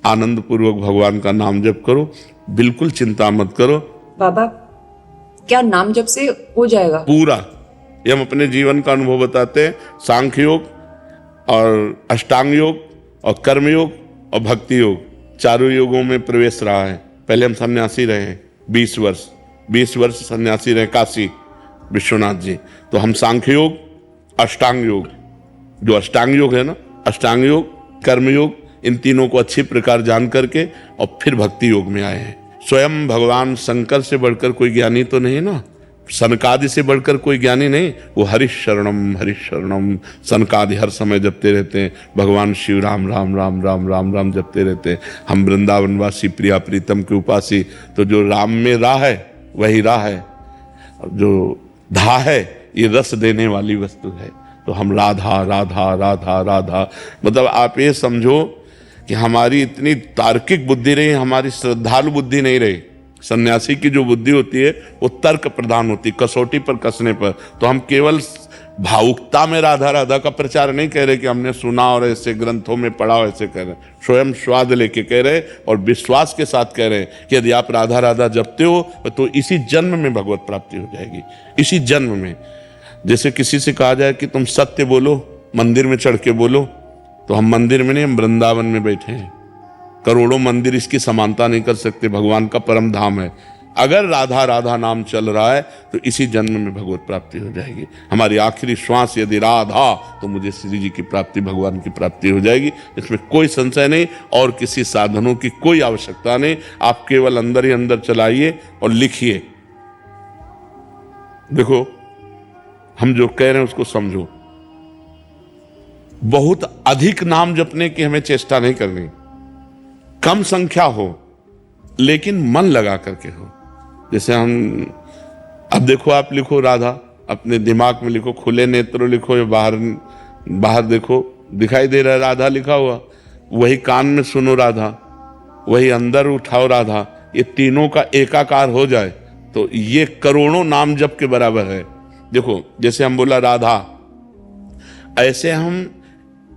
आनंद पूर्वक भगवान का नाम जप करो, बिल्कुल चिंता मत करो। बाबा, क्या नाम जप से हो जाएगा? पूरा, ये हम अपने जीवन का अनुभव बताते हैं। सांख्य योग और अष्टांग योग और कर्म योग और भक्ति योग, चारों योगों में प्रवेश रहा है। पहले हम सन्यासी रहे हैं 20 वर्ष सन्यासी रहे काशी विश्वनाथ जी। तो हम सांख्य योग, अष्टांग योग, जो अष्टांग योग है ना, अष्टांग योग, कर्म योग, इन तीनों को अच्छी प्रकार जान करके और फिर भक्ति योग में आए हैं। स्वयं भगवान शंकर से बढ़कर कोई ज्ञानी तो नहीं ना, सनकादि से बढ़कर कोई ज्ञानी नहीं। वो हरिशरणम सनकादि हर समय जपते रहते हैं। भगवान शिव राम राम राम राम राम राम जपते रहते हैं। हम वृंदावनवासी प्रिया प्रीतम के उपासी, तो जो राम में राह है वही राह है, जो धा है ये रस देने वाली वस्तु है। तो हम राधा राधा राधा राधा, मतलब आप ये समझो कि हमारी इतनी तार्किक बुद्धि रही, हमारी श्रद्धालु बुद्धि नहीं रही। सन्यासी की जो बुद्धि होती है वो तर्क प्रधान होती, कसौटी पर कसने पर। तो हम केवल भावुकता में राधा राधा का प्रचार नहीं कह रहे कि हमने सुना और ऐसे ग्रंथों में पढ़ा ऐसे कह रहे, स्वयं स्वाद लेके कह रहे और विश्वास के साथ कह रहे कि यदि आप राधा राधा जपते हो तो इसी जन्म में भगवत प्राप्ति हो जाएगी, इसी जन्म में। जैसे किसी से कहा जाए कि तुम सत्य बोलो, मंदिर में चढ़ के बोलो, तो हम मंदिर में नहीं, हम वृंदावन में बैठे हैं। करोड़ों मंदिर इसकी समानता नहीं कर सकते, भगवान का परम धाम है। अगर राधा राधा नाम चल रहा है तो इसी जन्म में भगवत प्राप्ति हो जाएगी। हमारी आखिरी श्वास यदि राधा, तो मुझे श्री जी की प्राप्ति, भगवान की प्राप्ति हो जाएगी। इसमें कोई संशय नहीं और किसी साधनों की कोई आवश्यकता नहीं। आप केवल अंदर ही अंदर चलाइए और लिखिए। देखो, हम जो कह रहे हैं उसको समझो। बहुत अधिक नाम जपने की हमें चेष्टा नहीं करनी, कम संख्या हो लेकिन मन लगा करके हो। जैसे हम, अब देखो, आप लिखो राधा, अपने दिमाग में लिखो, खुले नेत्र लिखो या बाहर देखो, दिखाई दे रहा है राधा लिखा हुआ, वही कान में सुनो राधा, वही अंदर उठाओ राधा। ये तीनों का एकाकार हो जाए तो ये करोड़ों नाम जप के बराबर है। देखो, जैसे हम बोला राधा, ऐसे हम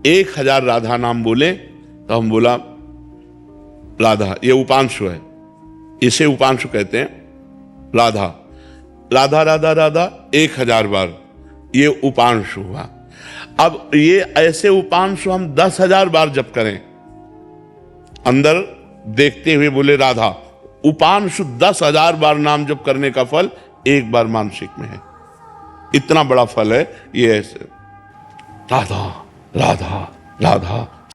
1000 राधा नाम बोले तो हम बोला राधा, ये उपांशु है, इसे उपांशु कहते हैं। राधा राधा राधा राधा 1000 बार, ये उपांशु हुआ। अब ये ऐसे उपांशु हम 10,000 बार जप करें, अंदर देखते हुए बोले राधा, उपांशु 10,000 बार नाम जप करने का फल एक बार मानसिक में है। इतना बड़ा फल है ये। ऐसे राधा राधा राधा